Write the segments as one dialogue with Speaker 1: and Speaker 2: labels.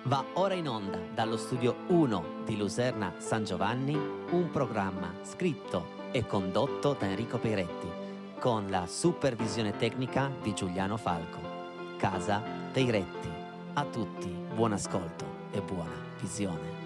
Speaker 1: Va ora in onda dallo studio 1 di Luserna San Giovanni un programma scritto e condotto da Enrico Peiretti con la supervisione tecnica di Giuliano Falco. Casa dei Retti. A tutti buon ascolto e buona visione.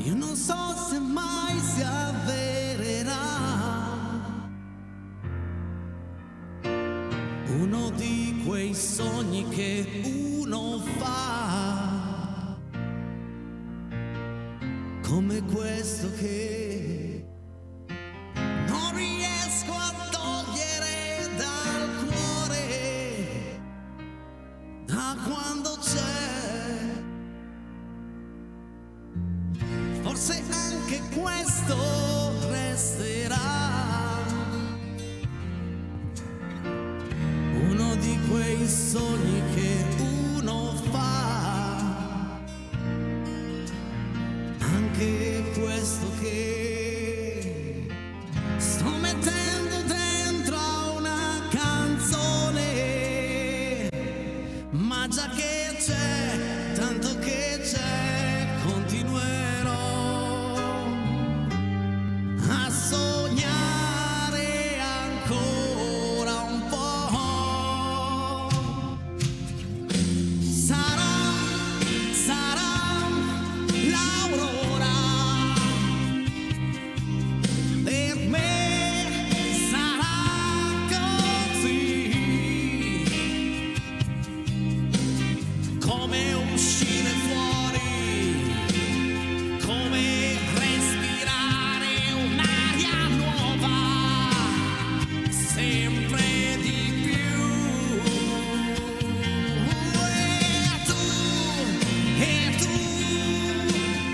Speaker 2: Io non so se mai si avvererà uno di quei sogni che uno fa, come questo che non riesco a togliere dal cuore da quando c'è. Forse anche questo resterà uno di quei sogni che uno fa, anche questo che sto mettendo dentro a una canzone, ma già che c'è, tanto che c'è, continuerò a sognare ancora un po'. Sarà l'aurora, per me sarà così, come uscire fuori, come respirare un'aria nuova, sempre di più. E tu,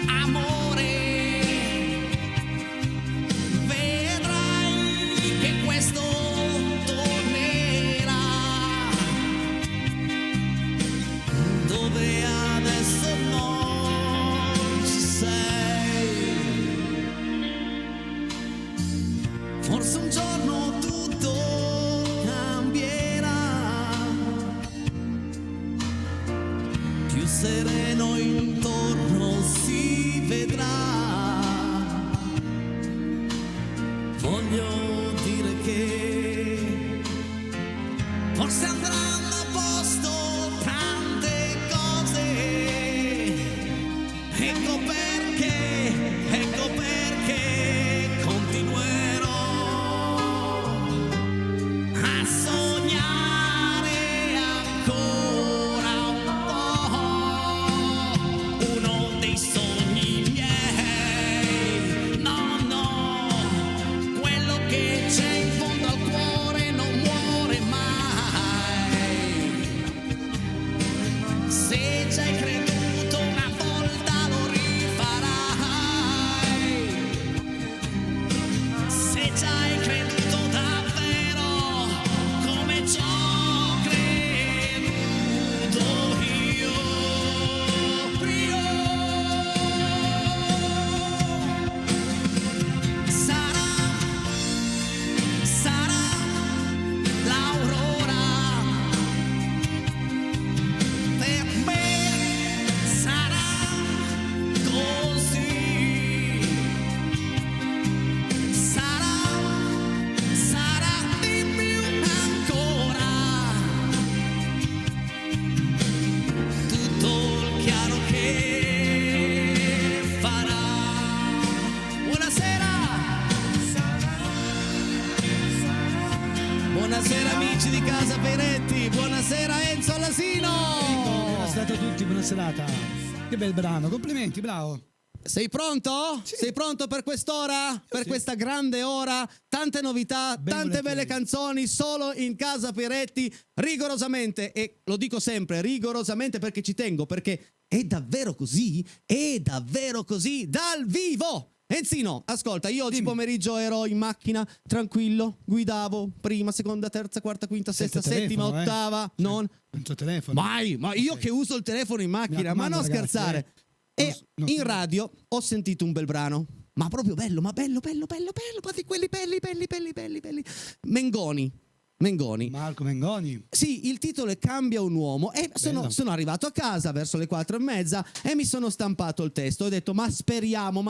Speaker 2: amore, vedrai che questo tornerà, dove adesso non ci sei. Forse un giorno tutto cambierà, più sereno intorno si vedrà. Voglio dire che forse andranno a posto tante cose. Ecco perché continuerò a sognare ancora un po', uno dei sogni miei. No, quello che c'è in fondo al cuore non muore mai. Se ci hai creduto una volta lo rifarai, se ci hai creduto davvero come ci ho creduto io. Sarà l'aurora, per me sarà così, sarà di più ancora, tutto il chiaro che farà. Buonasera amici di Casa Peiretti, buonasera Enzo Lasino.
Speaker 3: Buonasera a tutti, buona serata. Che bel brano, complimenti, bravo.
Speaker 2: Sei pronto?
Speaker 3: Sì.
Speaker 2: Sei pronto per quest'ora? Per questa grande ora? Tante novità,
Speaker 3: Ben
Speaker 2: tante
Speaker 3: volentieri.
Speaker 2: belle canzoni, solo in Casa Peiretti, rigorosamente, e lo dico sempre, rigorosamente perché ci tengo, perché è davvero così? È davvero così? Dal vivo! Enzino, ascolta, io oggi
Speaker 3: Dimmi.
Speaker 2: pomeriggio ero in macchina, tranquillo, guidavo prima, seconda, terza, quarta, quinta,
Speaker 3: Senza
Speaker 2: sesta, settima,
Speaker 3: telefono,
Speaker 2: ottava, non...
Speaker 3: Non c'ho telefono.
Speaker 2: Mai, ma io
Speaker 3: Ok.
Speaker 2: che uso il telefono in
Speaker 3: Mi
Speaker 2: macchina, ma
Speaker 3: raccomando,
Speaker 2: non
Speaker 3: ragazzi,
Speaker 2: scherzare. E
Speaker 3: non
Speaker 2: in
Speaker 3: si-
Speaker 2: radio ho sentito un bel brano, ma proprio bello, ma bello, ma di quelli belli. Mengoni.
Speaker 3: Marco Mengoni.
Speaker 2: Sì, il titolo è Cambia un uomo e
Speaker 3: Bello.
Speaker 2: sono arrivato a casa verso le 4:30 e mi sono stampato il testo. Ho detto ma speriamo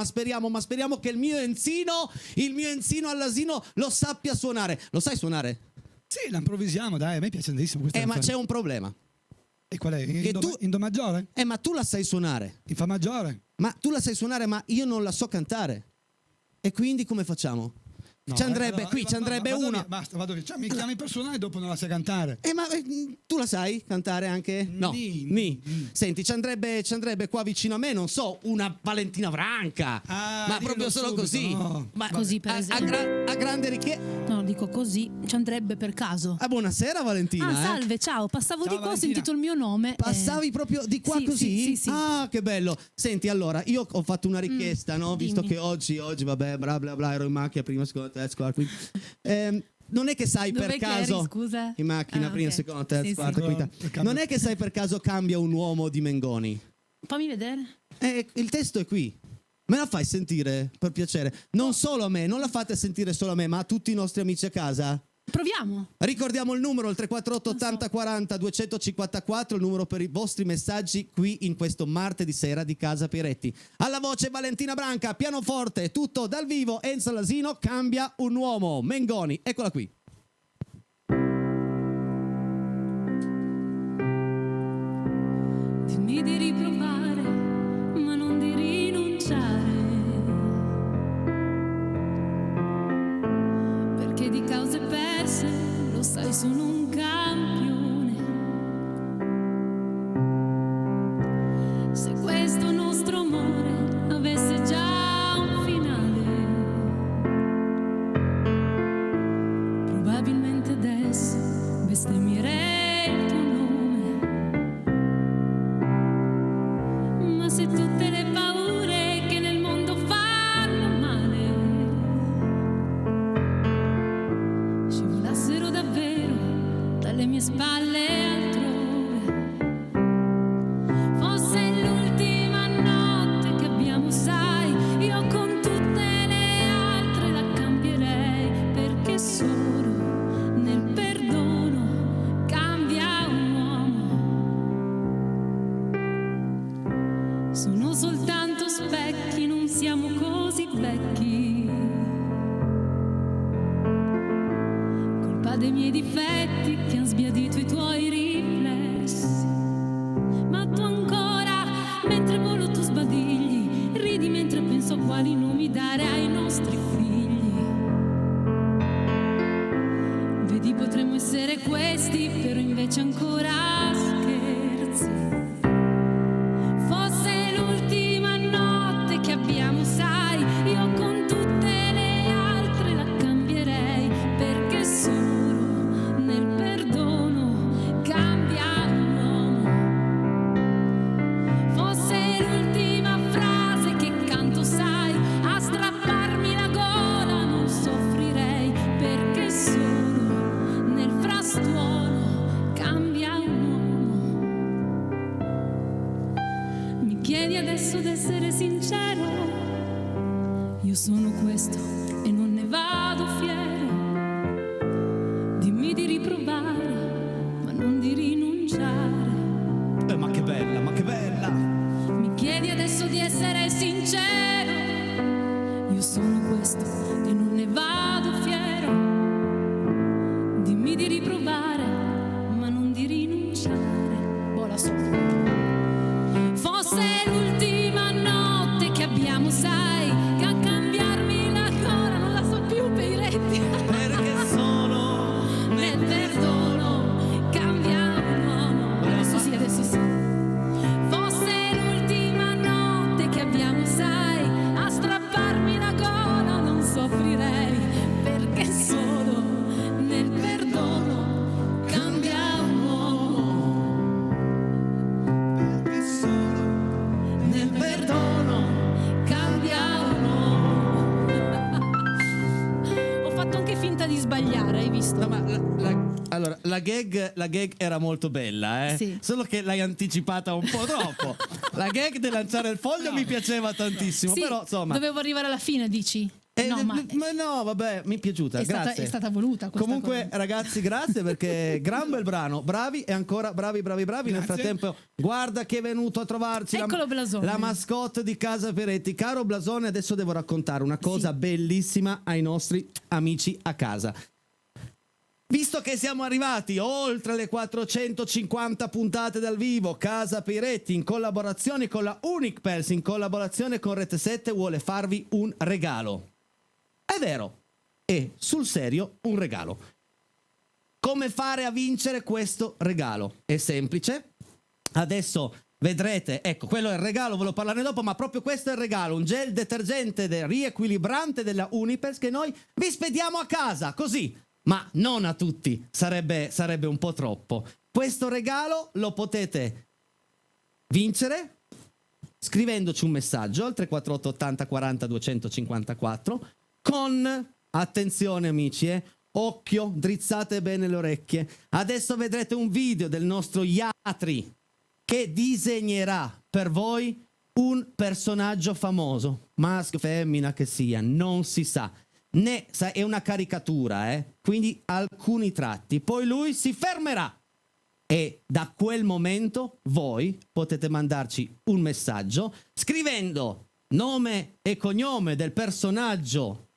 Speaker 2: che il mio enzino all'asino lo sappia suonare. Lo sai suonare?
Speaker 3: Sì, la improvvisiamo, dai, a me piace tantissimo questa
Speaker 2: Ma
Speaker 3: canzone.
Speaker 2: c'è un problema.
Speaker 3: E qual è? In,
Speaker 2: che
Speaker 3: do,
Speaker 2: tu-
Speaker 3: in do maggiore?
Speaker 2: Ma tu la sai suonare.
Speaker 3: In fa maggiore?
Speaker 2: Ma tu la sai suonare, ma io non la so cantare. E quindi come facciamo?
Speaker 3: No,
Speaker 2: ci andrebbe
Speaker 3: allora,
Speaker 2: qui, ci andrebbe
Speaker 3: vado
Speaker 2: una.
Speaker 3: via, basta, vado via. Cioè, mi chiami personale e dopo non la sai cantare.
Speaker 2: Ma tu la sai cantare anche? No.
Speaker 3: Ni.
Speaker 2: Senti, ci andrebbe qua vicino a me, non so, una Valentina Franca.
Speaker 3: Ah,
Speaker 2: ma
Speaker 3: dillo
Speaker 2: proprio solo
Speaker 3: subito,
Speaker 2: così.
Speaker 3: no.
Speaker 2: Ma
Speaker 4: Così, per esempio.
Speaker 2: a grande richiesta.
Speaker 4: No, dico così, ci andrebbe per caso.
Speaker 2: Ah, buonasera Valentina.
Speaker 4: Ah, salve, ciao, passavo
Speaker 3: Ciao,
Speaker 4: di qua, ho
Speaker 3: Valentina.
Speaker 4: sentito il mio nome.
Speaker 2: Passavi proprio di qua
Speaker 4: sì,
Speaker 2: così?
Speaker 4: sì.
Speaker 2: Ah, che bello. Senti, allora, io ho fatto una richiesta, no? Visto
Speaker 4: dimmi.
Speaker 2: che oggi, vabbè, bla bla bla, ero in macchina prima, seconda, terza, quarta, quinta. Non è che sai
Speaker 4: Dov'è
Speaker 2: per
Speaker 4: che
Speaker 2: caso
Speaker 4: eri, scusa?
Speaker 2: in macchina
Speaker 4: Ah,
Speaker 2: prima,
Speaker 4: ok.
Speaker 2: seconda, terza,
Speaker 4: Sì,
Speaker 2: quarta,
Speaker 3: sì.
Speaker 2: quinta.
Speaker 3: Cambia.
Speaker 2: Non è che sai per caso Cambia un uomo di Mengoni.
Speaker 4: Fammi vedere.
Speaker 2: Il testo è qui. Me la fai sentire per piacere? Non solo a me, non la fate sentire solo a me, ma a tutti i nostri amici a casa?
Speaker 4: Proviamo.
Speaker 2: Ricordiamo il numero, il 348 80 40 254, il numero per i vostri messaggi qui in questo martedì sera di Casa Piretti. Alla voce Valentina Branca, pianoforte, tutto dal vivo, Enzo Lasino, Cambia un uomo, Mengoni, eccola qui.
Speaker 5: Dimmi di riprovare, ma non di rinunciare. Perché di cause perse, lo sai, sono un campione. Se questo nostro amore avesse già un finale, probabilmente adesso bestemmierei il tuo nome. Ma se tutte le paure che nel mondo fanno male scivolassero davvero dalle mie spalle altrove, fosse l'ultima notte che abbiamo, sai, io con tutte le altre la cambierei, perché solo nel perdono cambia un uomo. Sono soltanto specchi, non siamo così vecchi. Colpa dei miei difetti che han sbiadito i tuoi riflessi. Ma tu ancora, mentre volo tu sbadigli, ridi mentre penso a quali nomi dare ai nostri figli. Vedi, potremmo essere questi, però invece ancora scherzi. Fosse l'ultima notte che abbiamo, sai, io con tutte le altre la cambierei, perché solo nel perdono cambia un uomo. Fosse l'ultima frase che canto, sai, a strapparmi la gola non soffrirei, perché solo nel frastuono cambia un uomo.
Speaker 4: sbagliare, hai visto?
Speaker 2: No, ma allora, la gag era molto bella,
Speaker 4: Sì.
Speaker 2: Solo che l'hai anticipata un po' troppo. La gag di lanciare il foglio mi piaceva tantissimo,
Speaker 4: Sì,
Speaker 2: però insomma...
Speaker 4: dovevo arrivare alla fine, dici? No, ma
Speaker 2: no, vabbè, mi è piaciuta, grazie.
Speaker 4: è stata voluta questa
Speaker 2: Comunque,
Speaker 4: cosa.
Speaker 2: ragazzi, grazie perché gran bel brano, bravi e ancora bravi. Nel
Speaker 3: Grazie.
Speaker 2: frattempo, guarda che è venuto a trovarci
Speaker 4: Eccolo Blasone.
Speaker 2: la mascotte di Casa Peretti. Caro Blasone, adesso devo raccontare una cosa bellissima ai nostri amici a casa. Visto che siamo arrivati oltre le 450 puntate dal vivo, Casa Peretti in collaborazione con la Unic in collaborazione con Rete 7 vuole farvi un regalo. È vero, e sul serio un regalo. Come fare a vincere questo regalo? È semplice. Adesso vedrete, ecco, quello è il regalo, ve lo parlerò dopo, ma proprio questo è il regalo, un gel detergente riequilibrante della Unipers che noi vi spediamo a casa, così. Ma non a tutti, sarebbe un po' troppo. Questo regalo lo potete vincere scrivendoci un messaggio al 348 80 40 254 con, attenzione amici, occhio, drizzate bene le orecchie. Adesso vedrete un video del nostro Iatri che disegnerà per voi un personaggio famoso, maschio, femmina che sia, non si sa. È una caricatura, quindi alcuni tratti. Poi lui si fermerà e da quel momento voi potete mandarci un messaggio scrivendo nome e cognome del personaggio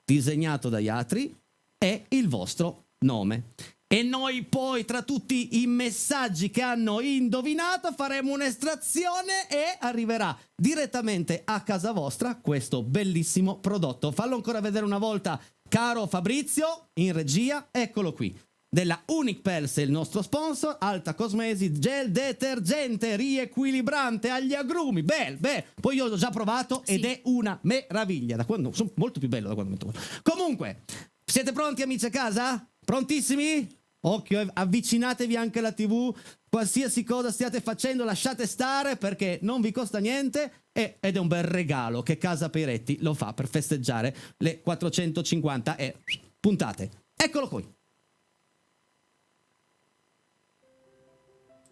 Speaker 2: disegnato da Iatri e il vostro nome. E noi poi tra tutti i messaggi che hanno indovinato faremo un'estrazione e arriverà direttamente a casa vostra questo bellissimo prodotto. Fallo ancora vedere una volta, caro Fabrizio, in regia, eccolo qui. Della Unic Pels, il nostro sponsor, Alta Cosmesi, gel detergente riequilibrante agli agrumi. Poi io l'ho già provato ed è una meraviglia. Da quando sono molto più bello da quando metto. Comunque, siete pronti amici a casa? Prontissimi? Occhio, avvicinatevi anche alla TV, qualsiasi cosa stiate facendo lasciate stare perché non vi costa niente ed è un bel regalo che Casa Peretti lo fa per festeggiare le 450 puntate. Eccolo qui.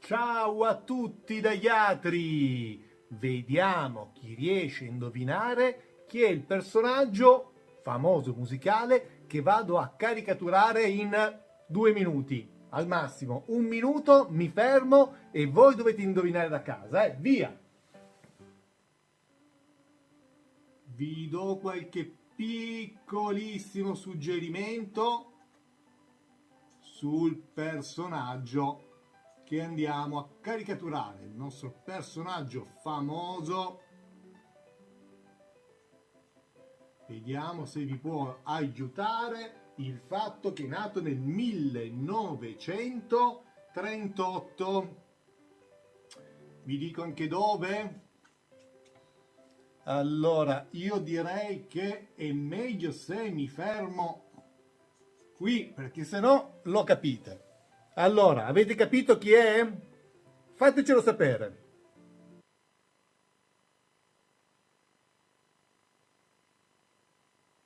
Speaker 6: Ciao a tutti da Iatri! Vediamo chi riesce a indovinare chi è il personaggio famoso musicale che vado a caricaturare in 2 minuti. Al massimo 1 minuto, mi fermo e voi dovete indovinare da casa, via! Vi do qualche piccolissimo suggerimento sul personaggio che andiamo a caricaturare, il nostro personaggio famoso. Vediamo se vi può aiutare il fatto che è nato nel 1938. Vi dico anche dove. Allora, io direi che è meglio se mi fermo qui, perché sennò lo capite. Allora, avete capito chi è? Fatecelo sapere.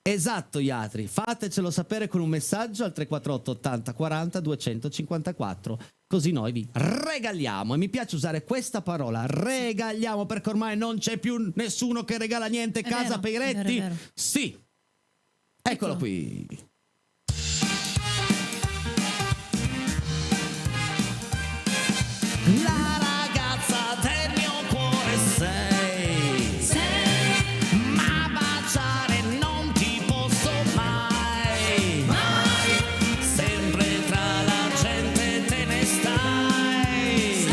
Speaker 2: Esatto Iatri, fatecelo sapere con un messaggio al 348 80 40 254, così noi vi regaliamo, e mi piace usare questa parola, regaliamo, perché ormai non c'è più nessuno che regala niente.
Speaker 4: È
Speaker 2: Casa
Speaker 4: vero,
Speaker 2: Peretti,
Speaker 4: è vero.
Speaker 2: sì, eccolo qui. La ragazza del mio cuore sei, ma baciare non ti posso mai, sempre tra la gente te ne stai,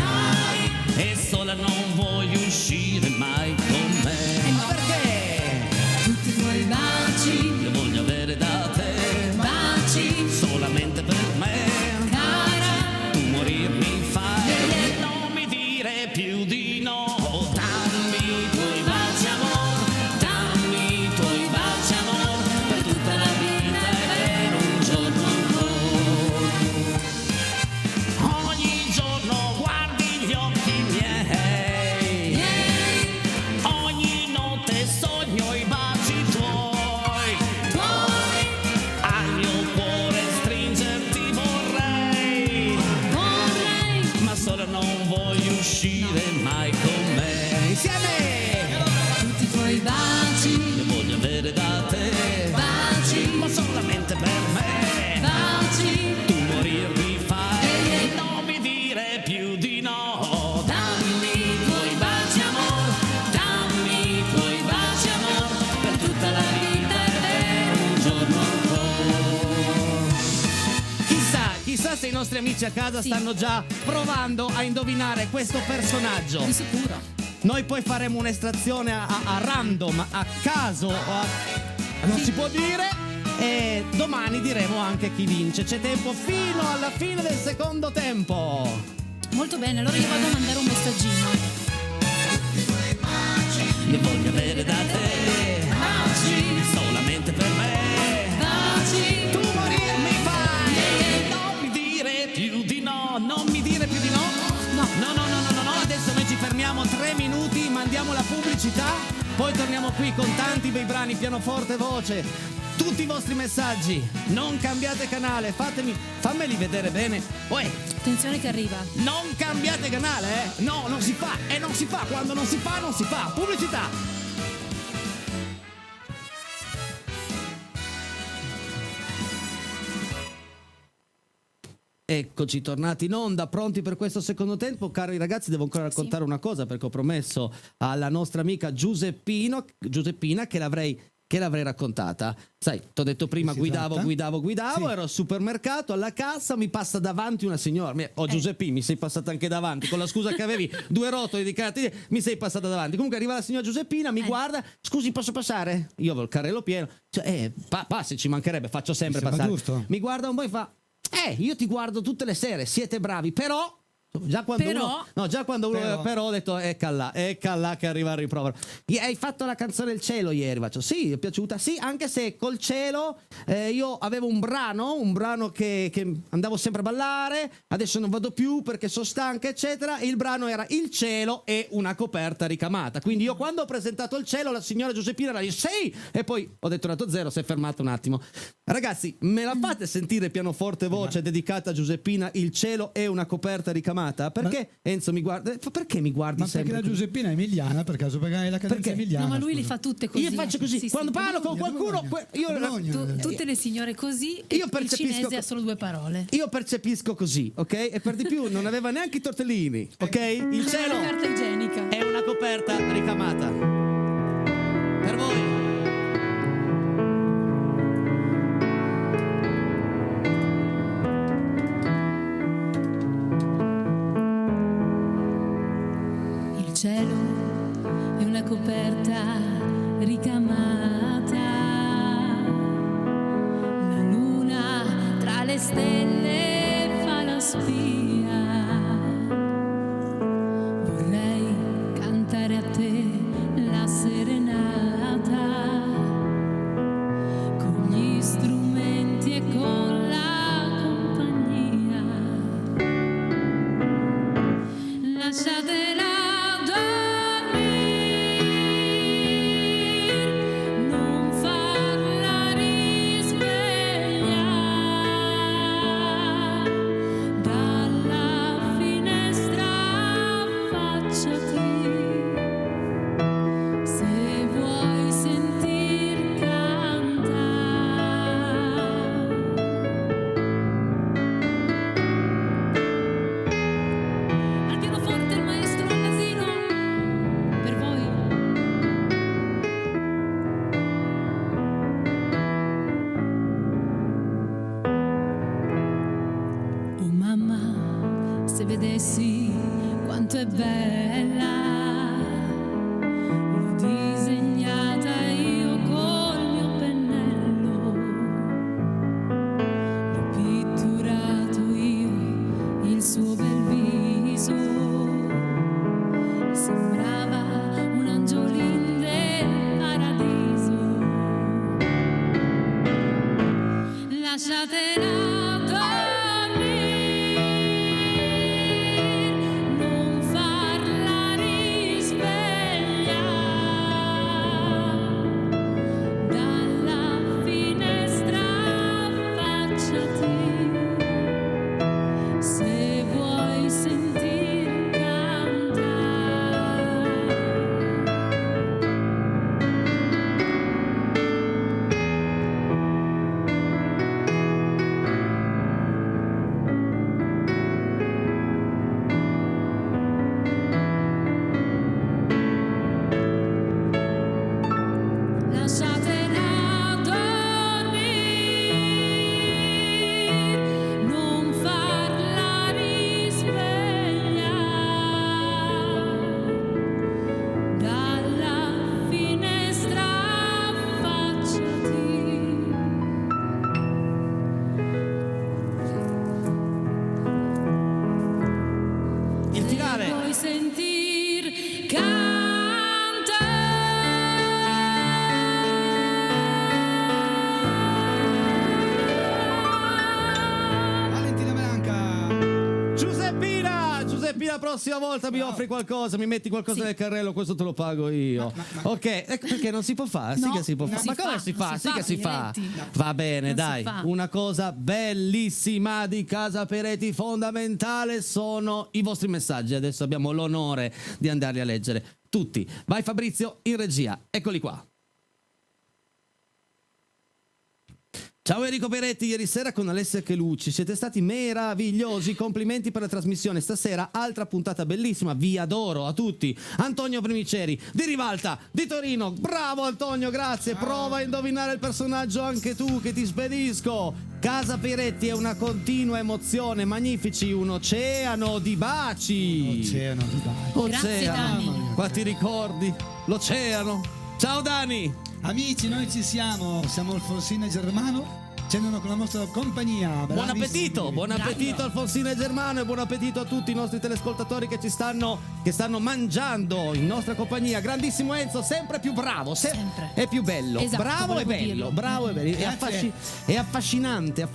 Speaker 2: e sola non vuoi uscire mai con me. Ma perché?
Speaker 5: Tutti i tuoi baci,
Speaker 2: Io voglio avere da te
Speaker 5: baci,
Speaker 2: solamente per me.
Speaker 5: cara,
Speaker 2: Tu morirmi fai, non mi dire più di no. Dammi i tuoi baci amor, dammi i tuoi baci amor, per tutta la vita e per un giorno ancora. Ogni giorno guardi gli occhi miei, ogni notte sogno i baci tuoi, al mio cuore Chissà se i nostri amici a casa stanno già provando a indovinare questo personaggio.
Speaker 4: Di sicuro.
Speaker 2: Noi poi faremo un'estrazione a random, a caso, non si può dire. E domani diremo anche chi vince. C'è tempo fino alla fine del secondo tempo.
Speaker 4: Molto bene, allora io vado a mandare un messaggino.
Speaker 2: Io voglio avere da te solamente per me. Tu morirmi fai. Non mi dire più di no. Non mi dire più di no. No. Adesso noi ci fermiamo 3 minuti, mandiamo la pubblicità, poi torniamo qui con tanti bei brani, pianoforte, voce, tutti i vostri messaggi. Non cambiate canale, fammeli vedere bene.
Speaker 4: Attenzione che arriva.
Speaker 2: Non cambiate canale, eh? No, non si fa. E non si fa. Quando non si fa, non si fa. Pubblicità. Eccoci tornati in onda, pronti per questo secondo tempo. Cari ragazzi, devo ancora raccontare una cosa, perché ho promesso alla nostra amica Giuseppina che l'avrei raccontata. Sai, t'ho detto prima, guidavo,
Speaker 3: sì.
Speaker 2: ero al supermercato, alla cassa, mi passa davanti una signora. Giuseppina, mi sei passata anche davanti, con la scusa che avevi 2 rotoli di carta, mi sei passata davanti. Comunque arriva la signora Giuseppina, mi guarda, scusi, posso passare? Io avevo il carrello pieno, passi, ci mancherebbe, faccio sempre passare.
Speaker 3: Giusto.
Speaker 2: Mi guarda un po' e fa: io ti guardo tutte le sere, siete bravi, però già quando uno ho detto ecca là che arriva il rimprovero. Hai fatto la canzone Il cielo ieri? Faccio sì, è piaciuta, sì, anche se col cielo io avevo un brano che andavo sempre a ballare, adesso non vado più perché sono stanca eccetera, e il brano era Il cielo e una coperta ricamata. Quindi io quando ho presentato Il cielo, la signora Giuseppina era lì sì, e poi ho detonato 0, si è fermato un attimo. Ragazzi, me la fate sentire pianoforte voce dedicata a Giuseppina, Il cielo e una coperta ricamata? Perché Enzo mi guarda? Perché mi guardi sempre?
Speaker 3: Perché la Giuseppina è emiliana, per caso? Perché hai la cadenza emiliana?
Speaker 4: No, ma lui
Speaker 3: scusa.
Speaker 4: le fa tutte così.
Speaker 2: Io faccio così, quando parlo con qualcuno
Speaker 4: Tutte le signore così, e
Speaker 2: io
Speaker 4: il cinese ha solo 2 parole.
Speaker 2: Io percepisco così, ok? E per di più non aveva neanche i tortellini, ok? Il cielo
Speaker 4: Una carta igienica.
Speaker 2: è una coperta ricamata. Per voi.
Speaker 5: Il cielo è una coperta ricamata, la luna tra le stelle fa la spia. Vorrei cantare a te la serenata, con gli strumenti e con la compagnia. Lasciatela vedessi quanto è bella, l'ho disegnata io col mio pennello, l'ho pitturato io il suo bel viso, sembrava un angiolin del paradiso. Lasciatela
Speaker 2: la prossima volta mi offri qualcosa, mi metti qualcosa nel carrello, questo te lo pago io. Ok, ecco perché non si può fare, sì
Speaker 4: No,
Speaker 2: che si può
Speaker 4: non
Speaker 2: fare.
Speaker 4: si
Speaker 2: Ma come
Speaker 4: fa,
Speaker 2: si fa?
Speaker 4: non si
Speaker 2: Sì
Speaker 4: fa,
Speaker 2: che si fa.
Speaker 4: Peretti.
Speaker 2: Va bene,
Speaker 4: Non si
Speaker 2: dai.
Speaker 4: fa.
Speaker 2: Una cosa bellissima di Casa Peretti, fondamentale, sono i vostri messaggi. Adesso abbiamo l'onore di andarli a leggere tutti. Vai Fabrizio in regia, eccoli qua. Ciao Enrico Peretti, ieri sera con Alessia Chelucci siete stati meravigliosi, complimenti per la trasmissione, stasera altra puntata bellissima, vi adoro a tutti. Antonio Primiceri di Rivalta, di Torino, bravo Antonio, grazie, prova a indovinare il personaggio anche tu che ti spedisco. Casa Peretti è una continua emozione, magnifici, un oceano di baci.
Speaker 3: Oceano di baci.
Speaker 4: Grazie, Dani.
Speaker 2: Qua ti ricordi? L'oceano. Ciao Dani.
Speaker 3: Amici, noi ci siamo Alfonsino e Germano, cenano con la nostra compagnia.
Speaker 2: Buon
Speaker 3: Bravissimi.
Speaker 2: appetito, buon appetito Alfonsino e Germano e buon appetito a tutti i nostri telescoltatori che stanno mangiando in nostra compagnia. Grandissimo Enzo, sempre più bravo,
Speaker 4: Sempre.
Speaker 2: è più bello,
Speaker 4: Esatto,
Speaker 2: bravo e
Speaker 4: volevo
Speaker 2: bello,
Speaker 4: dirlo.
Speaker 2: bravo e bello,
Speaker 3: Grazie.
Speaker 2: è affascinante.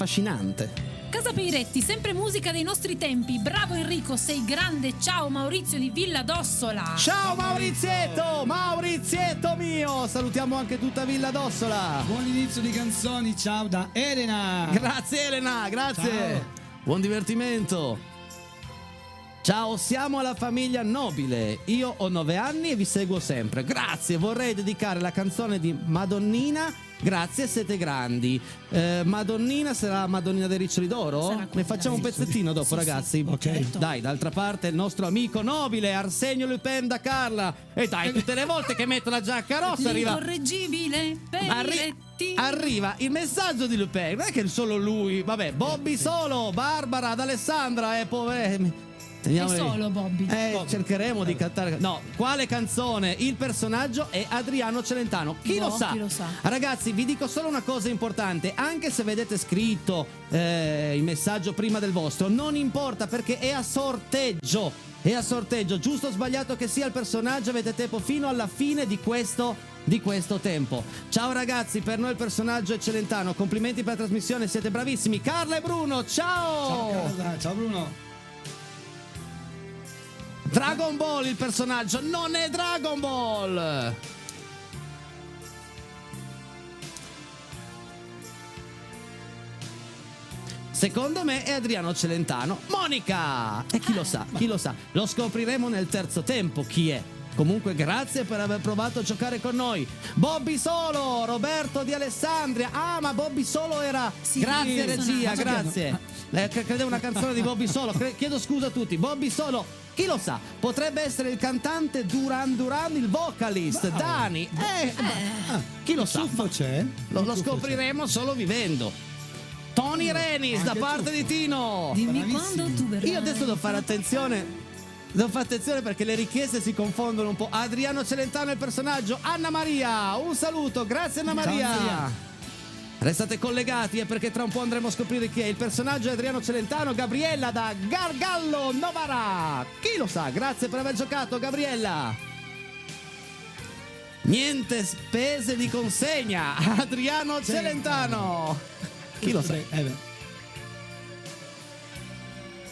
Speaker 5: Casa Peretti, sempre musica dei nostri tempi. Bravo Enrico, sei grande. Ciao Maurizio di Villa d'Ossola.
Speaker 2: Ciao Maurizietto mio, salutiamo anche tutta Villa d'Ossola.
Speaker 3: Buon inizio di canzoni, ciao da Elena.
Speaker 2: Grazie Elena, grazie.
Speaker 3: Ciao.
Speaker 2: Buon divertimento. Ciao, siamo la famiglia Nobile. Io ho 9 anni e vi seguo sempre. Grazie, vorrei dedicare la canzone di Madonnina. Grazie, siete grandi. Madonnina sarà Madonnina dei Riccioli d'Oro?
Speaker 4: Sarà
Speaker 2: Ne
Speaker 4: quella,
Speaker 2: facciamo un
Speaker 4: sì.
Speaker 2: pezzettino dopo,
Speaker 4: Sì,
Speaker 2: ragazzi.
Speaker 4: sì.
Speaker 3: Ok.
Speaker 2: Dai, d'altra parte il nostro amico nobile Arsenio Lupin da Carla. E dai, tutte le volte che metto la giacca rossa arriva.
Speaker 5: L'incorreggibile Peretti.
Speaker 2: Arriva il messaggio di Lupin, non è che solo lui, vabbè, Bobby solo, Barbara, ad Alessandra,
Speaker 5: È solo Bobby.
Speaker 2: Cercheremo di cantare. No, quale canzone? Il personaggio è Adriano Celentano. Chi lo sa? Ragazzi, vi dico solo una cosa importante. Anche se vedete scritto il messaggio prima del vostro, non importa perché è a sorteggio. È a sorteggio, giusto o sbagliato che sia il personaggio, avete tempo fino alla fine di questo tempo. Ciao ragazzi, per noi il personaggio è Celentano. Complimenti per la trasmissione, siete bravissimi. Carla e Bruno, ciao!
Speaker 3: Ciao Carla, ciao Bruno.
Speaker 2: Dragon Ball il personaggio, non è Dragon Ball! Secondo me è Adriano Celentano. Monica! E chi lo sa, chi lo sa. Lo scopriremo nel terzo tempo chi è. Comunque grazie per aver provato a giocare con noi. Bobby Solo, Roberto di Alessandria. Ah, ma Bobby Solo era...
Speaker 4: Sì,
Speaker 2: grazie regia,
Speaker 3: ma
Speaker 2: grazie. Credevo una canzone di Bobby Solo. Chiedo scusa a tutti. Bobby Solo, chi lo sa? Potrebbe essere il cantante Duran Duran, il vocalist Dani. Chi lo sa?
Speaker 3: Ciuffo c'è?
Speaker 2: Lo scopriremo solo vivendo. Tony Renis da
Speaker 3: anche
Speaker 2: parte
Speaker 3: tu.
Speaker 2: di Tino.
Speaker 5: Dimmi
Speaker 3: Bravissimi.
Speaker 5: quando tu verrai.
Speaker 2: Io adesso devo fare attenzione. Devo fare attenzione perché le richieste si confondono un po'. Adriano Celentano è il personaggio. Anna Maria, un saluto. Grazie Anna Maria.
Speaker 3: Ciao, Maria.
Speaker 2: Restate collegati perché tra un po' andremo a scoprire chi è. Il personaggio è Adriano Celentano. Gabriella da Gargallo Novara. Chi lo sa? Grazie per aver giocato Gabriella. Niente spese di consegna. Adriano Celentano. Chi lo sa?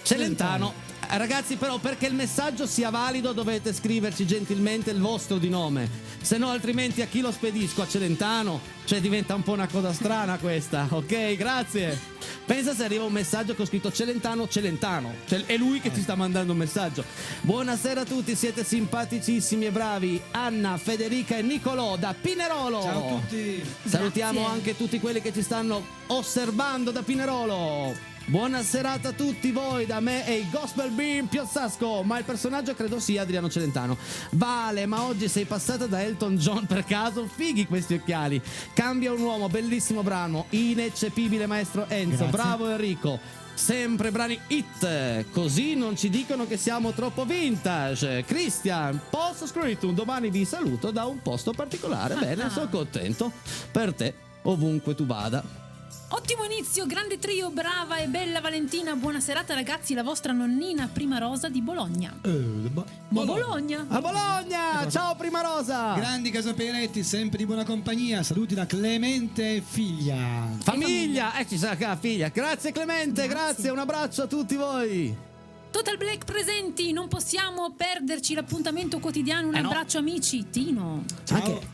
Speaker 2: Celentano. Ragazzi, però, perché il messaggio sia valido dovete scriverci gentilmente il vostro di nome, se no altrimenti a chi lo spedisco? A Celentano? Cioè diventa un po' una cosa strana questa, ok? Grazie. Pensa se arriva un messaggio che ho scritto Celentano, cioè è lui che ti sta mandando un messaggio. Buonasera a tutti, siete simpaticissimi e bravi. Anna, Federica e Nicolò da Pinerolo.
Speaker 3: Ciao a tutti.
Speaker 2: Salutiamo
Speaker 4: Grazie.
Speaker 2: anche tutti quelli che ci stanno osservando da Pinerolo. Buona serata a tutti voi da me e il Gospel Beam Piozzasco. Ma il personaggio credo sia Adriano Celentano. Vale, ma oggi sei passata da Elton John per caso? Fighi questi occhiali. Cambia un uomo, bellissimo brano. Ineccepibile maestro Enzo.
Speaker 3: Grazie.
Speaker 2: Bravo Enrico. Sempre brani hit, così non ci dicono che siamo troppo vintage. Christian, post scriptum, domani vi saluto da un posto particolare. Bene, sono contento per te, ovunque tu vada.
Speaker 5: Ottimo inizio, grande trio, brava e bella Valentina. Buona serata ragazzi, la vostra nonnina Prima Rosa di Bologna. Bologna.
Speaker 2: A Bologna, ciao Prima Rosa.
Speaker 3: Grandi Casa Peretti, sempre di buona compagnia. Saluti da Clemente e figlia.
Speaker 2: Famiglia, ci sarà la figlia. Grazie Clemente, grazie, un abbraccio a tutti voi.
Speaker 4: Total Black presenti, non possiamo perderci l'appuntamento quotidiano. Un abbraccio amici, Tino.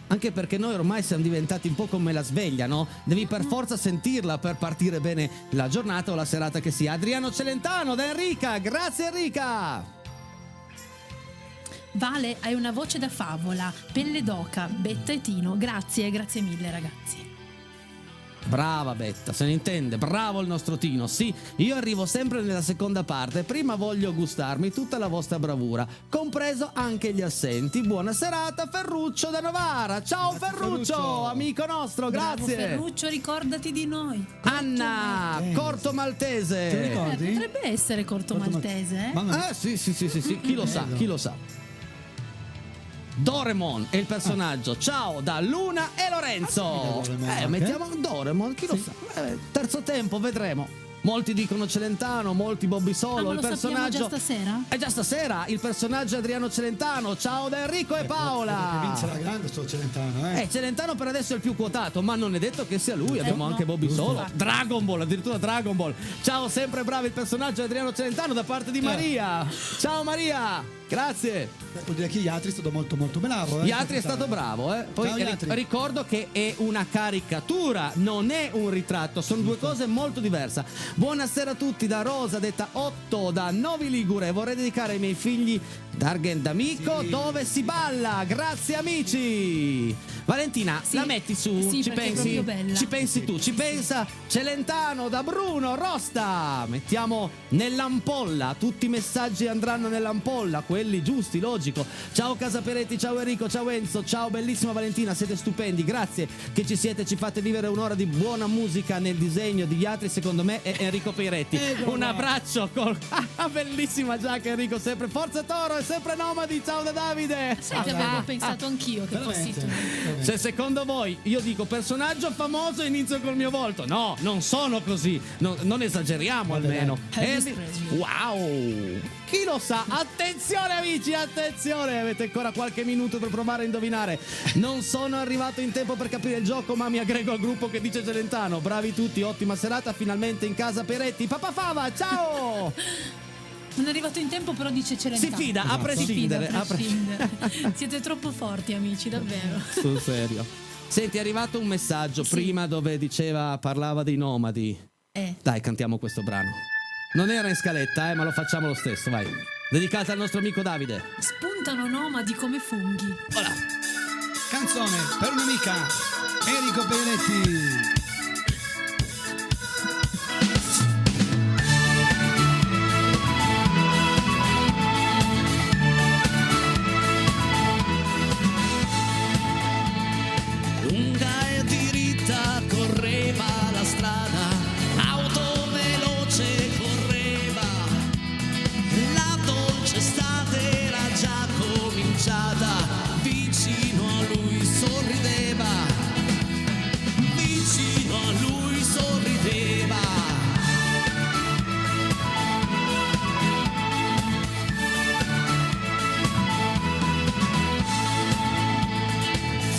Speaker 2: Anche perché noi ormai siamo diventati un po' come la sveglia, no? Devi per forza sentirla per partire bene la giornata o la serata che sia. Adriano Celentano da Enrica, grazie Enrica.
Speaker 4: Vale, hai una voce da favola. Pelle d'oca, Betta e Tino. Grazie mille ragazzi.
Speaker 2: Brava Betta, se ne intende, bravo il nostro Tino. Sì, io arrivo sempre nella seconda parte. Prima voglio gustarmi tutta la vostra bravura, compreso anche gli assenti. Buona serata Ferruccio da Novara. Ciao Ferruccio, amico nostro, grazie.
Speaker 4: Bravo Ferruccio, ricordati di noi.
Speaker 2: Anna, Corto Maltese.
Speaker 3: Te lo ricordi?
Speaker 4: Potrebbe essere Corto Maltese, eh?
Speaker 2: Sì, chi lo sa. Doremon è il personaggio. Ciao da Luna e Lorenzo. Mettiamo Doremon, chi lo sa. Terzo tempo, vedremo. Molti dicono Celentano, molti Bobby Solo.
Speaker 4: Ma
Speaker 2: il
Speaker 4: lo
Speaker 2: personaggio
Speaker 4: sappiamo già stasera?
Speaker 2: è già stasera. Il personaggio è Adriano Celentano. Ciao da Enrico e Paola.
Speaker 3: Vince la grande sto Celentano,
Speaker 2: Celentano per adesso è il più quotato, ma non è detto che sia lui. Abbiamo
Speaker 4: no.
Speaker 2: anche Bobby
Speaker 3: Giusto.
Speaker 2: Solo. Dragon Ball, addirittura Dragon Ball. Ciao, sempre bravi il personaggio Adriano Celentano da parte di Maria. Ciao Maria, grazie.
Speaker 3: Vuol dire che gli altri è stato molto bravo.
Speaker 2: Gli altri è stato bravo, Poi
Speaker 3: Ciao, Iatri.
Speaker 2: ricordo che è una caricatura, non è un ritratto, sono due cose molto diverse. Buonasera a tutti da Rosa, detta 8 da Novi Ligure. Vorrei dedicare ai miei figli Dargen d'Amico, dove si balla. Grazie amici. Valentina,
Speaker 4: Sì.
Speaker 2: la metti su?
Speaker 4: Sì,
Speaker 2: ci
Speaker 4: perché è
Speaker 2: pensi?
Speaker 4: proprio bella.
Speaker 2: Ci pensi tu? Ci pensa Celentano da Bruno Rosta. Mettiamo nell'ampolla, tutti i messaggi andranno nell'ampolla, quelli giusti, logico. Ciao Casa Peretti, ciao Enrico, ciao Enzo, ciao bellissima Valentina, siete stupendi, grazie che ci siete, ci fate vivere un'ora di buona musica nel disegno di Iatri, secondo me è Enrico Peretti. Un abbraccio con bellissima giacca Enrico, sempre Forza Toro e sempre Nomadi. Ciao da Davide.
Speaker 4: Sai che avevo pensato anch'io che fossi tu.
Speaker 2: Se secondo voi io dico personaggio famoso inizio col mio volto, no, non sono così, non esageriamo almeno.
Speaker 4: Elvis Presley.
Speaker 2: Wow, chi lo sa? Attenzione amici, attenzione, avete ancora qualche minuto per provare a indovinare. Non sono arrivato in tempo per capire il gioco, ma mi aggrego al gruppo che dice Celentano. Bravi tutti, ottima serata, finalmente in casa Peretti. Papà Fava, ciao.
Speaker 4: Non è arrivato in tempo, però dice Celentano.
Speaker 2: Si fida, a prescindere.
Speaker 4: Si fida, a prescindere. Siete troppo forti amici, davvero.
Speaker 2: Sul serio. Senti, è arrivato un messaggio prima dove parlava dei nomadi. Dai, cantiamo questo brano. Non era in scaletta, ma lo facciamo lo stesso, vai. Dedicata al nostro amico Davide.
Speaker 4: Spuntano nomadi come funghi.
Speaker 2: Voilà.
Speaker 3: Canzone per un'amica, Enrico Peretti.
Speaker 7: Lunga e diritta correva la strada, auto veloce correva, la dolce estate era già cominciata, vicino a lui sorrideva, vicino a lui sorrideva.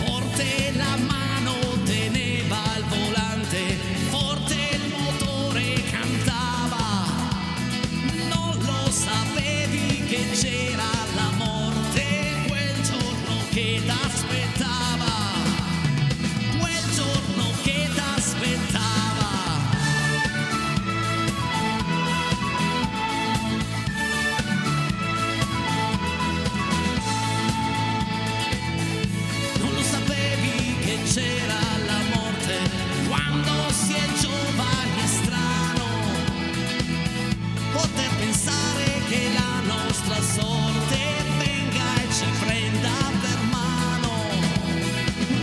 Speaker 7: Forte la mano teneva il volante, forte il motore cantava, non lo sapevi che c'era la morte quel giorno che t'aspettava, quel giorno che t'aspettava. Non lo sapevi che c'era la morte quando si è giovani, è strano poter pensare che la nostra sorte venga e ci prenda per mano,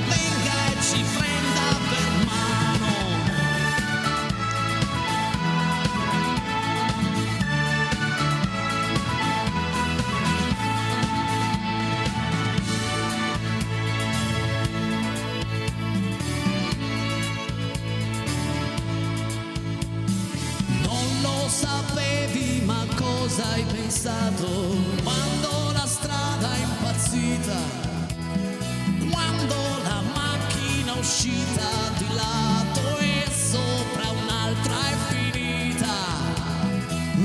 Speaker 7: venga e ci prenda per mano. Non lo sapevi, ma cosa hai pensato quando la strada è impazzita, quando la macchina uscita di lato e sopra un'altra è finita,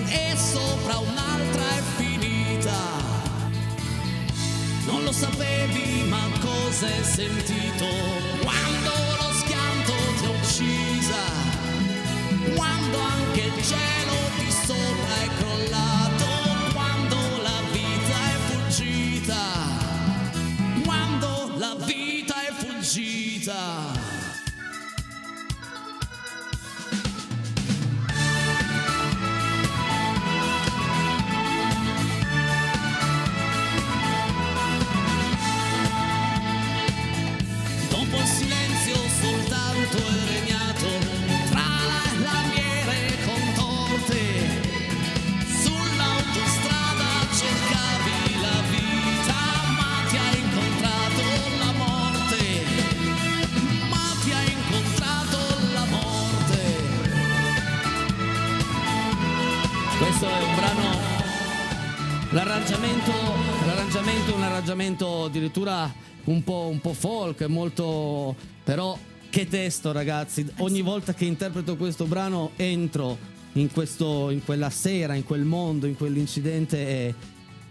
Speaker 7: e sopra un'altra sei sentito quando lo schianto ti ha uccisa, quando anche il cielo di sopra è crollato, quando la vita è fuggita, quando la vita è fuggita. Dopo il silenzio soltanto è regnato tra lamiere contorte, sull'autostrada cercavi la vita, ma ti ha incontrato la morte, ma ti ha incontrato la morte. Questo è un brano, l'arrangiamento è un arrangiamento addirittura un po' folk, molto, però che testo, ragazzi. Ogni volta che interpreto questo brano entro in quella sera, in quel mondo, in quell'incidente e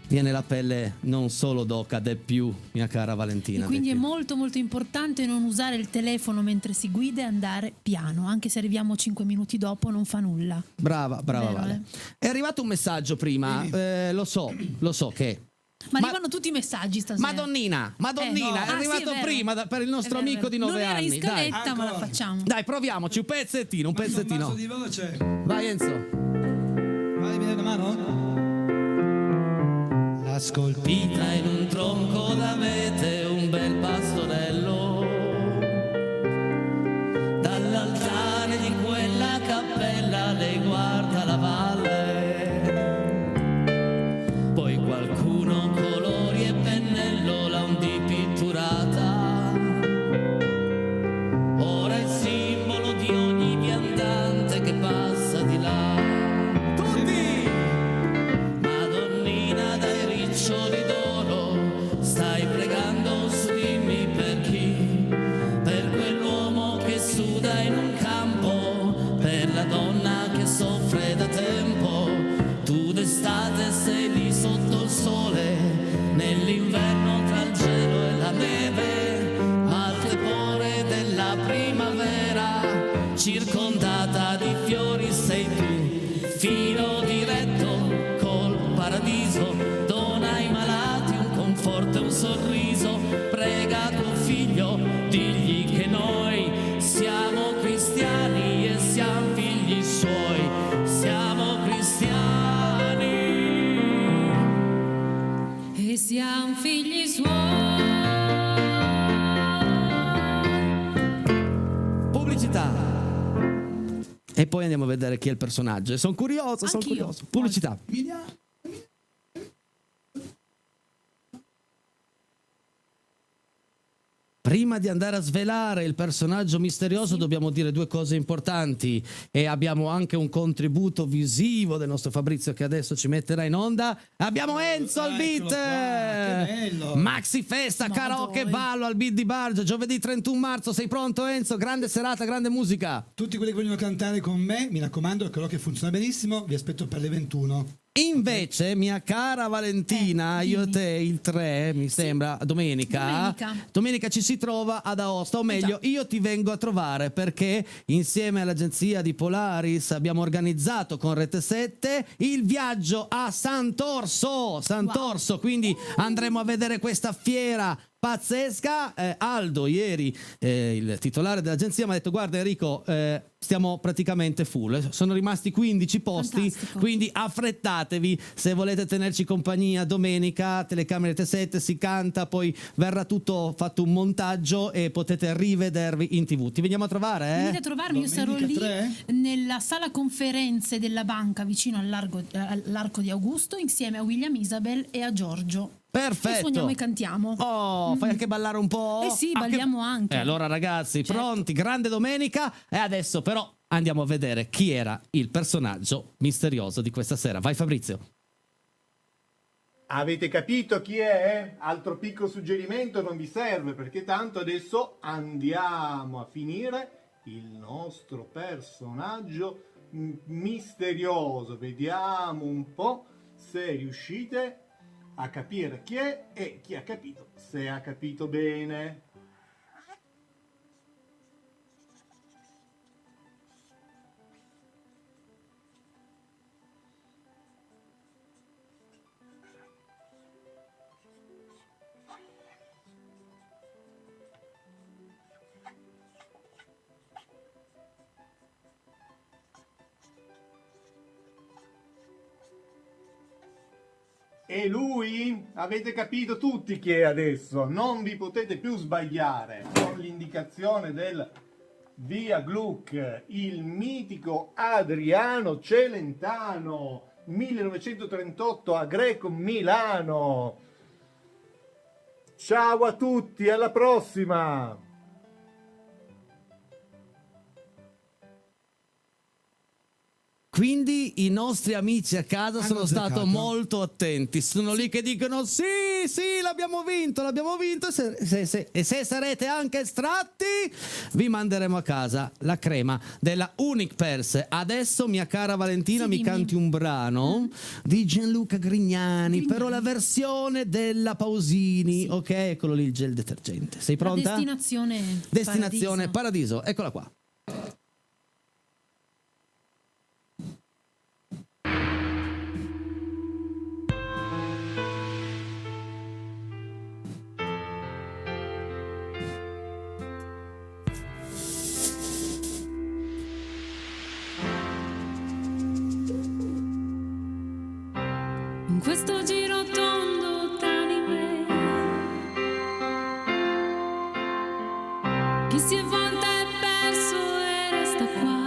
Speaker 7: viene la pelle non solo d'oca, de più, mia cara Valentina.
Speaker 4: E quindi
Speaker 7: de
Speaker 4: è
Speaker 7: più.
Speaker 4: molto molto importante non usare il telefono mentre si guida e andare piano, anche se arriviamo 5 minuti dopo non fa nulla.
Speaker 2: Brava
Speaker 4: Vero,
Speaker 2: Vale. È arrivato un messaggio prima, lo so che...
Speaker 4: Ma arrivano tutti i messaggi stasera.
Speaker 2: Madonnina,
Speaker 4: no.
Speaker 2: è arrivato
Speaker 4: sì, è vero.
Speaker 2: prima per il nostro
Speaker 4: È vero,
Speaker 2: amico di
Speaker 4: non
Speaker 2: 9
Speaker 4: era
Speaker 2: anni.
Speaker 4: in scaletta,
Speaker 2: Dai.
Speaker 4: ma la
Speaker 3: Ancora.
Speaker 4: facciamo.
Speaker 2: Dai, proviamoci un pezzettino.
Speaker 3: Un mazzo di voce.
Speaker 2: Vai Enzo.
Speaker 3: Vai, mi dai una mano? L'ascolti.
Speaker 7: Vita in un tronco d'avete, un bel pastorello, dall'altare di quella cappella le guarda la valle, poi qualcuno colori e pennello l'ha un di pitturata, ora è simbolo di ogni viandante che passa di là. Tutti! Madonnina dai riccioli d'oro, stai pregando su dimmi per chi, per quell'uomo che suda in un campo, per la donna che soffre da tempo, tu d'estate sei lì sotto il sole, nell'inverno tra il gelo e la neve, al tepore della primavera, circondata di fiori sei tu, filo diretto col paradiso, dona ai malati un conforto e un sorriso, prega tuo figlio, digli che noi siamo cristiani e siamo figli suoi, siamo cristiani.
Speaker 5: E siamo figli suoi.
Speaker 2: Pubblicità. E poi andiamo a vedere chi è il personaggio. Sono curioso.
Speaker 4: Anch'io.
Speaker 2: Pubblicità. Prima di andare a svelare il personaggio misterioso dobbiamo dire due cose importanti e abbiamo anche un contributo visivo del nostro Fabrizio che adesso ci metterà in onda. Abbiamo Enzo al
Speaker 3: Eccolo
Speaker 2: beat,
Speaker 3: qua, che bello.
Speaker 2: Maxi Festa,
Speaker 4: Ma
Speaker 2: karaoke
Speaker 4: dai.
Speaker 2: ballo al beat di Barge, giovedì 31 marzo, sei pronto Enzo? Grande serata, grande musica.
Speaker 3: Tutti quelli che vogliono cantare con me, mi raccomando, il karaoke funziona benissimo, vi aspetto per le 21.
Speaker 2: Invece, mia cara Valentina, io e te il 3, mi sembra, domenica ci si trova ad Aosta, o meglio, io ti vengo a trovare perché insieme all'agenzia di Polaris abbiamo organizzato con Rete 7 il viaggio a Sant'Orso, quindi andremo a vedere questa fiera pazzesca. Aldo ieri, il titolare dell'agenzia, mi ha detto: guarda Enrico, stiamo praticamente full, sono rimasti 15 posti.
Speaker 4: Fantastico.
Speaker 2: Quindi affrettatevi se volete tenerci compagnia domenica, telecamere T7, si canta, poi verrà tutto fatto un montaggio e potete rivedervi in TV. Ti veniamo a trovare,
Speaker 4: Venite a trovarmi, io sarò lì
Speaker 3: Domenica 3?
Speaker 4: nella sala conferenze della banca vicino all'Arco di Augusto insieme a William Isabel e a Giorgio.
Speaker 2: Perfetto.
Speaker 4: E suoniamo e cantiamo.
Speaker 2: Oh, fai anche ballare un po'?
Speaker 4: Eh sì, balliamo anche.
Speaker 2: Allora ragazzi,
Speaker 4: Certo.
Speaker 2: pronti, grande domenica. E adesso però andiamo a vedere chi era il personaggio misterioso di questa sera. Vai Fabrizio.
Speaker 6: Avete capito chi è? Altro piccolo suggerimento non vi serve, perché tanto adesso andiamo a finire il nostro personaggio misterioso. Vediamo un po' se riuscite a capire chi è e chi ha capito, se ha capito bene. E lui? Avete capito tutti chi è adesso? Non vi potete più sbagliare. Con l'indicazione del Via Gluck, il mitico Adriano Celentano, 1938 a Greco Milano. Ciao a tutti, alla prossima!
Speaker 2: Quindi i nostri amici a casa
Speaker 3: Hanno
Speaker 2: sono stati
Speaker 3: azzeccato.
Speaker 2: molto attenti, sono lì che dicono sì, l'abbiamo vinto e se sarete anche estratti vi manderemo a casa la crema della Unic Pers. Adesso mia cara Valentina
Speaker 4: Sì,
Speaker 2: mi
Speaker 4: dimmi.
Speaker 2: canti un brano di Gianluca Grignani, però la versione della Pausini, ok? Eccolo lì il gel detergente. Sei
Speaker 4: La
Speaker 2: pronta?
Speaker 4: destinazione
Speaker 2: Paradiso, eccola qua.
Speaker 5: In questo giro tondo d'anime, chi si è volta è perso e resta qua.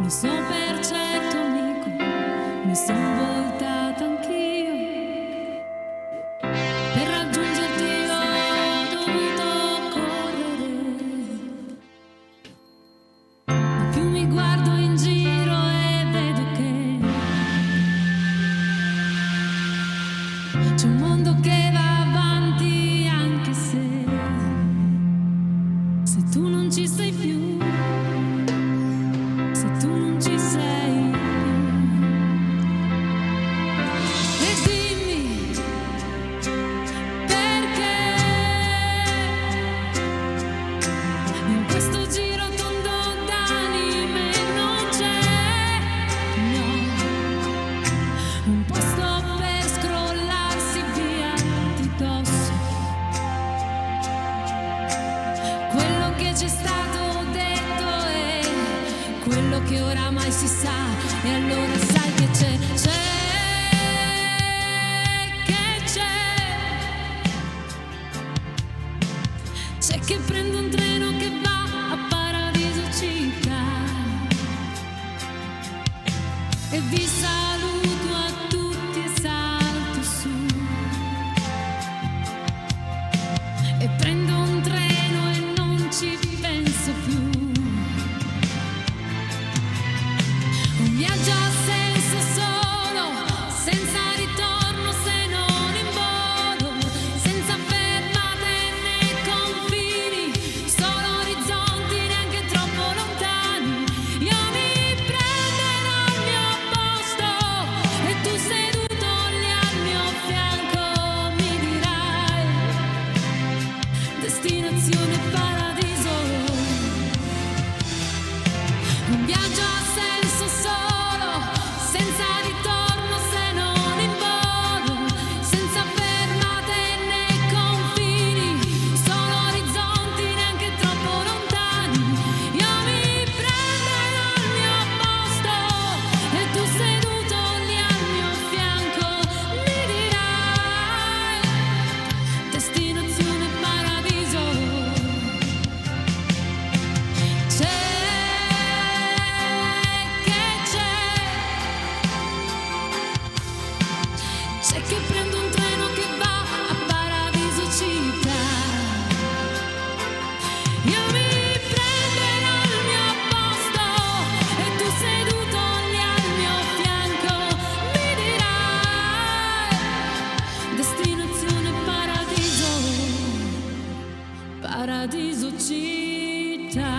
Speaker 5: Lo so per certo amico, mi son voltata anch'io. Per raggiungerti ho dovuto correre. Ma più mi guardo in giro e vedo che c'è un mondo che va avanti anche se tu non ci sei più, se tu non ci sei più. E dimmi perché in questo giro tondo d'anime non c'è, no, un posto per scrollarsi via di dosso. Quello che c'è stato detto è quello che oramai si sa, e allora sai che c'è che prendo un treno che va a Paradiso città e vi saluto a tutti e salto su e prendo un treno e non ci penso più. Un viaggio a senso solo, senza ritorno se non in volo, senza fermate né confini, solo orizzonti neanche troppo lontani. Io mi prenderò al mio posto e tu seduto lì al mio fianco mi dirai destinazione paradiso. Un viaggio a senso solo, senza ritorno se non in volo, senza fermate né confini, solo orizzonti neanche troppo lontani. Io mi prenderò al mio posto e tu seduto lì al mio fianco mi dirai destinazione paradiso. C'è che prendo un treno che va a Paradiso città. Io mi prenderò al mio posto e tu seduto lì al mio fianco mi dirai destinazione paradiso, Paradiso città.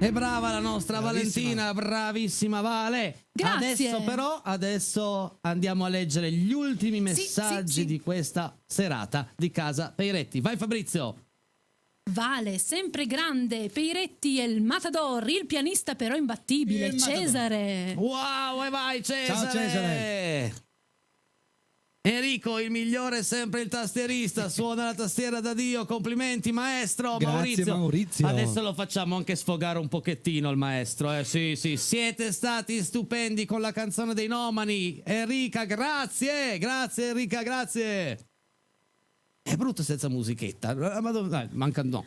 Speaker 2: E brava la nostra
Speaker 3: Bravissima.
Speaker 2: Valentina, bravissima Vale.
Speaker 4: Grazie.
Speaker 2: Adesso andiamo a leggere gli ultimi messaggi
Speaker 4: sì.
Speaker 2: di questa serata di Casa Peiretti. Vai Fabrizio.
Speaker 4: Vale, sempre grande, Peiretti e il Matador, il pianista però imbattibile,
Speaker 3: Il Matador.
Speaker 4: Cesare.
Speaker 2: Wow, e vai Cesare.
Speaker 3: Ciao, Cesare.
Speaker 2: Enrico, il migliore è sempre il tastierista, suona la tastiera da Dio, complimenti maestro.
Speaker 3: Grazie, Maurizio.
Speaker 2: Adesso lo facciamo anche sfogare un pochettino il maestro, sì, siete stati stupendi con la canzone dei Nomani. Enrica, grazie Enrica, grazie. È brutto senza musichetta, ma dai, manca no.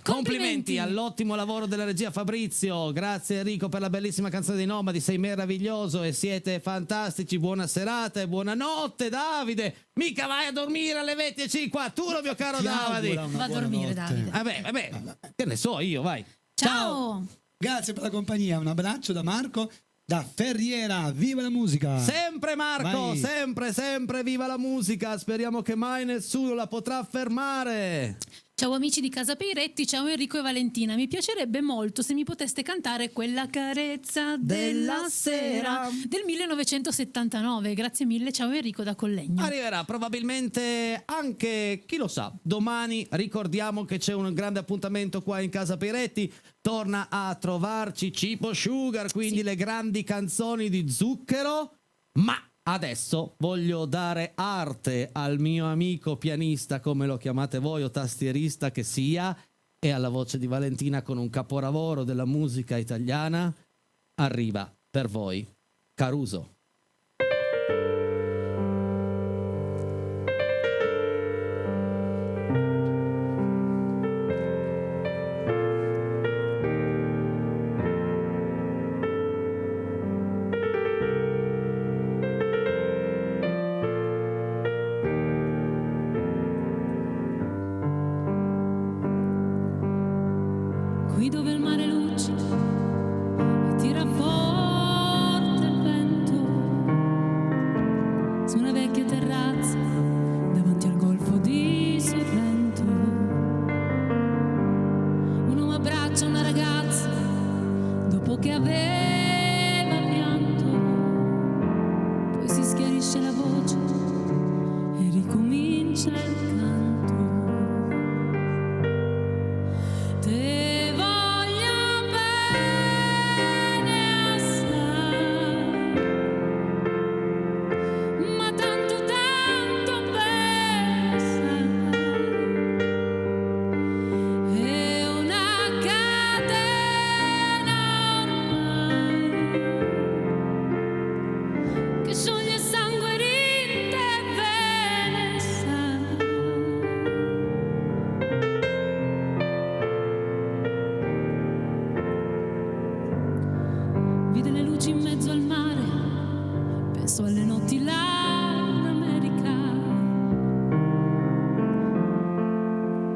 Speaker 2: Complimenti all'ottimo lavoro della regia Fabrizio, grazie Enrico per la bellissima canzone dei Nomadi, sei meraviglioso e siete fantastici, buona serata e buonanotte Davide, mica vai a dormire alle 20:50, mio caro Davide.
Speaker 4: Va a dormire Davide.
Speaker 2: Vabbè, che ne so io, vai.
Speaker 4: Ciao.
Speaker 3: Grazie per la compagnia, un abbraccio da Marco da Ferriera, viva la musica!
Speaker 2: Sempre Marco,
Speaker 3: Vai.
Speaker 2: sempre viva la musica, speriamo che mai nessuno la potrà fermare.
Speaker 4: Ciao amici di Casa Peiretti, ciao Enrico e Valentina. Mi piacerebbe molto se mi poteste cantare quella carezza della sera del 1979. Grazie mille, ciao Enrico da Collegno.
Speaker 2: Arriverà probabilmente anche, chi lo sa, domani. Ricordiamo che c'è un grande appuntamento qua in Casa Peiretti, torna a trovarci Cipo Sugar, quindi le grandi canzoni di Zucchero, ma adesso voglio dare arte al mio amico pianista, come lo chiamate voi, o tastierista che sia, e alla voce di Valentina con un capolavoro della musica italiana. Arriva per voi Caruso.
Speaker 5: Qui dove il mare luccica e tira forte il vento, su una vecchia terrazza davanti al golfo di Sorrento, un uomo abbraccia una ragazza dopo che aveva pianto, poi si schiarisce la voce e ricomincia il canto. Te voglio bene assai, ma tanto bene assai. È una catena ormai che scioglie sangue, rinde e vene, sai. Vide le luci in mezzo al mare, penso alle notti là in America,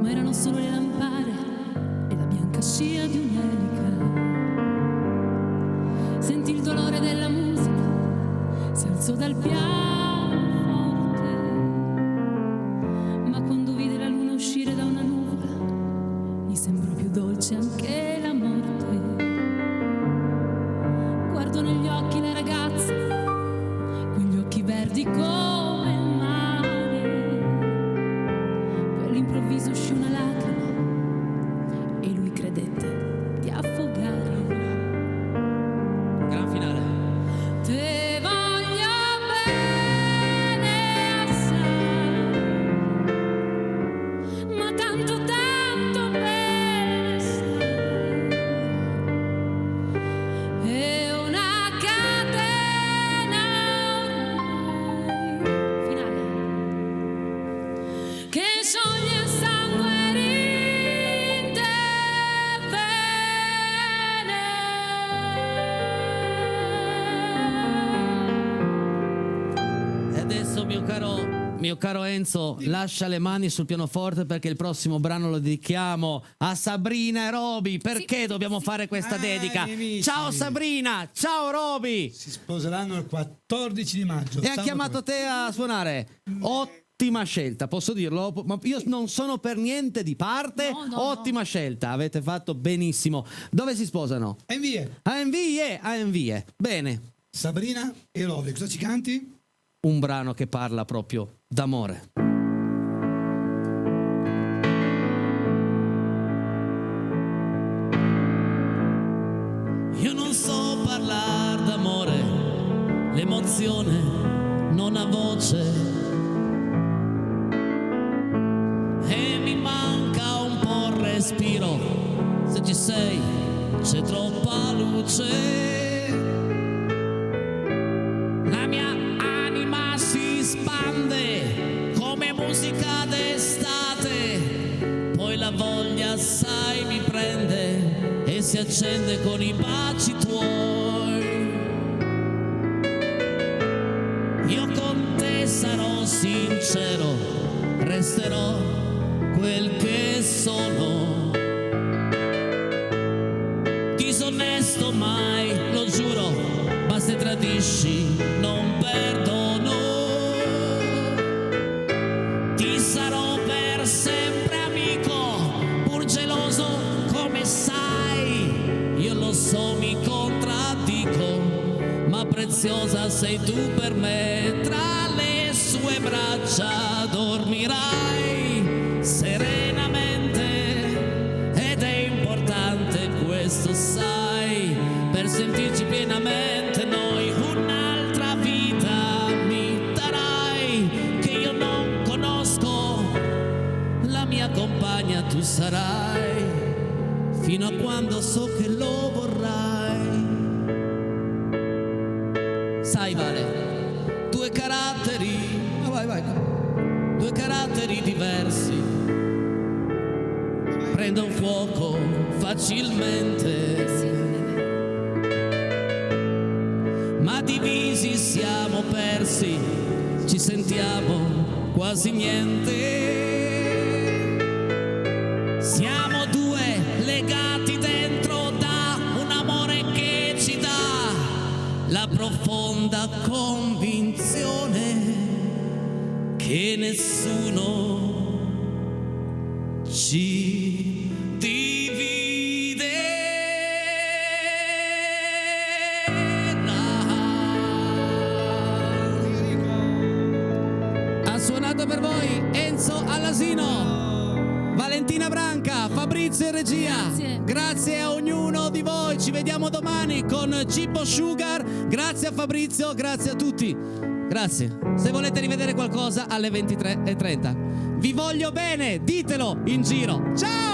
Speaker 5: ma erano solo le lampare e la bianca scia di un'elica. Sentì il dolore della musica, si alzò dal pianoforte, ma quando vide la luna uscire da una nuvola, gli sembrò più dolce anche la morte. Guardo negli occhi la ragazza, quegli occhi verdi come il mare. Poi all'improvviso uscì una lacrima e lui credette di affogare.
Speaker 2: Gran finale.
Speaker 5: Te voglio bene assai, ma tanto bene assai. È una catena ormai. Finale. Che scioglie sangue, rinde e
Speaker 2: E adesso mio caro Enzo, lascia le mani sul pianoforte perché il prossimo brano lo dedichiamo a Sabrina e Roby. Perché dobbiamo fare questa dedica?
Speaker 3: amici.
Speaker 2: Ciao Sabrina, ciao Roby.
Speaker 3: Si sposeranno il 14 di maggio.
Speaker 2: E ha
Speaker 3: sabato.
Speaker 2: chiamato te a suonare. Ottima scelta, posso dirlo? Ma io non sono per niente di parte.
Speaker 4: No.
Speaker 2: Ottima scelta, avete fatto benissimo. Dove si sposano?
Speaker 3: E via.
Speaker 2: A Envie. Bene,
Speaker 3: Sabrina e Roby, cosa ci canti?
Speaker 2: un brano che parla proprio d'amore.
Speaker 7: Io non so parlare d'amore, l'emozione non ha voce, ci sei, c'è troppa luce. La mia anima si spande come musica d'estate, poi la voglia assai mi prende e si accende con i baci tuoi. Io con te sarò sincero, resterò quel che sono. Disonesto mai, lo giuro, ma se tradisci non perdono. Ti sarò per sempre amico, pur geloso come sai. Io lo so, mi contraddico, ma preziosa sei tu per me. Tra le sue braccia dormirai serenamente, ed è importante questo, sai, per sentirci pienamente noi. Un'altra vita mi darai che io non conosco, la mia compagna tu sarai, fino a quando so che lo vorrai. Sai Vale, due caratteri, due caratteri diversi prendono fuoco facilmente, ma divisi siamo persi, ci sentiamo quasi niente. Siamo due legati dentro da un amore che ci dà la profonda convinzione che nessuno ci divide. Ha suonato per voi Enzo Allasino, Valentina Branca, Fabrizio in regia. Grazie a ognuno di voi, ci vediamo domani con Cibo Sugar. Grazie a Fabrizio, grazie a tutti. Grazie. Se volete rivedere qualcosa alle 23:30. Vi voglio bene, ditelo in giro. Ciao!